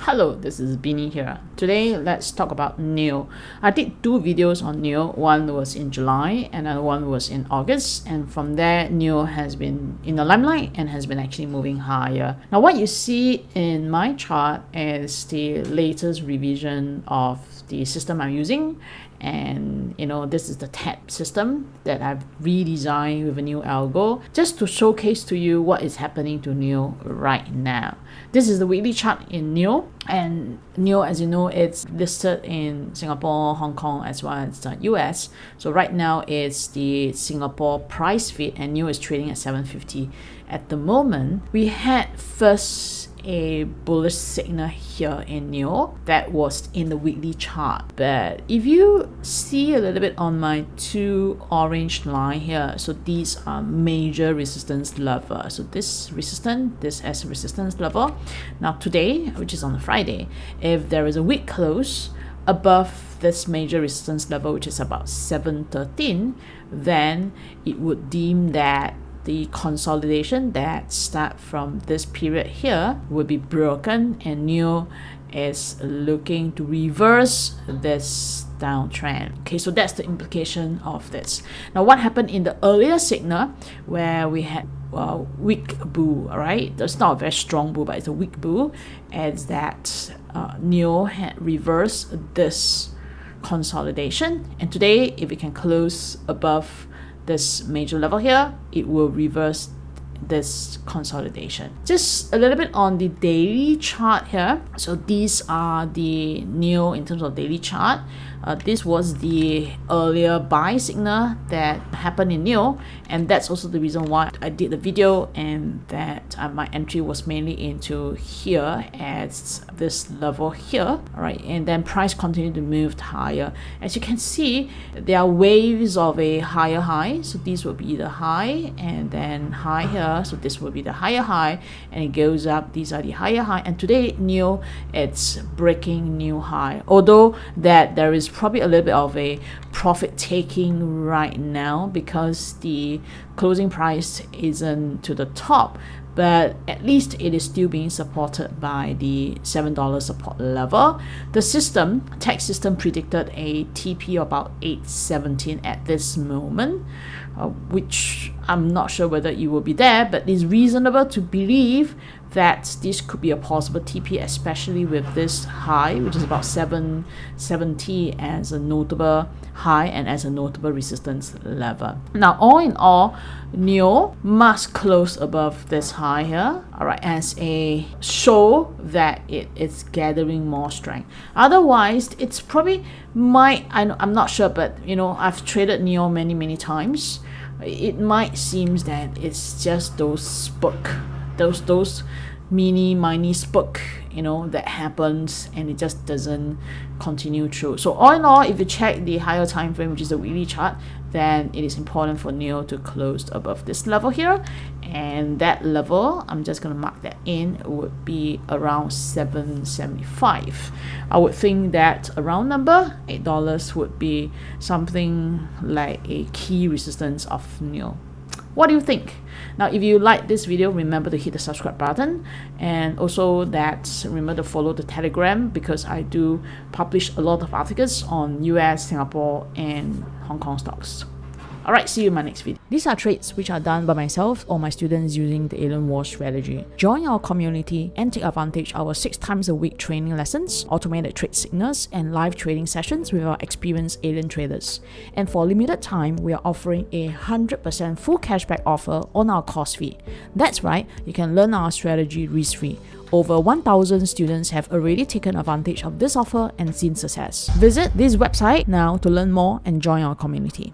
Hello, this is Binni here. Today, let's talk about NEO. I did two videos on NEO. One was in July and another one was in August. And from there, NEO has been in the limelight and has been actually moving higher. Now, what you see in my chart is the latest revision of the system I'm using. And this is the TAP system that I've redesigned with a new algo just to showcase to you what is happening to NEO right now. This is the weekly chart in NEO, and NEO, as you know, it's listed in Singapore, Hong Kong, as well as the US. So right now it's the Singapore price feed, and NEO is trading at 750 at the moment. We had first a bullish signal here in NEO that was in the weekly chart, but if you see a little bit on my two orange line here, so these are major resistance level. So this resistance, this as a resistance level. Now today, which is on a Friday, if there is a weak close above this major resistance level, which is about 713, then it would deem that the consolidation that start from this period here will be broken, and NEO is looking to reverse this downtrend. Okay, so that's the implication of this. Now, what happened in the earlier signal where we had weak bull, right? That's not a very strong bull, but it's a weak bull, is that NEO had reversed this consolidation, and today if it can close above this major level here, it will reverse this consolidation. Just a little bit on the daily chart here. So these are the NEO in terms of daily chart. This was the earlier buy signal that happened in NEO, and that's also the reason why I did the video, and that my entry was mainly into here at this level here. All right, and then price continued to move higher. As you can see, there are waves of a higher high. So these will be the high, and then high here. So this will be the higher high, and it goes up. These are the higher high, and today NEO, it's breaking new high. Although that there is probably a little bit of a profit taking right now because the closing price isn't to the top, but at least it is still being supported by the $7 support level. The system, tech system, predicted a TP of about 817 at this moment, which I'm not sure whether it will be there, but it's reasonable to believe that this could be a possible TP, especially with this high, which is about 770 as a notable high and as a notable resistance level. Now, all in all, NEO must close above this high here, all right, as a show that it is gathering more strength. Otherwise, it's probably I'm not sure, but I've traded NEO many times. It might seem that it's just those spook, those mini spook, that happens, and it just doesn't continue through. So all in all, if you check the higher time frame, which is the weekly chart, then it is important for NEO to close above this level here, and that level, I'm just going to mark that in, would be around 775. I would think that a round number, $8 would be something like a key resistance of NEO. What do you think? Now, if you like this video, remember to hit the subscribe button, and also remember to follow the Telegram, because I do publish a lot of articles on US, Singapore, and Hong Kong stocks. Alright, see you in my next video. These are trades which are done by myself or my students using the Alien War strategy. Join our community and take advantage of our 6 times a week training lessons, automated trade signals, and live trading sessions with our experienced alien traders. And for a limited time, we are offering a 100% full cashback offer on our course fee. That's right, you can learn our strategy risk-free. Over 1,000 students have already taken advantage of this offer and seen success. Visit this website now to learn more and join our community.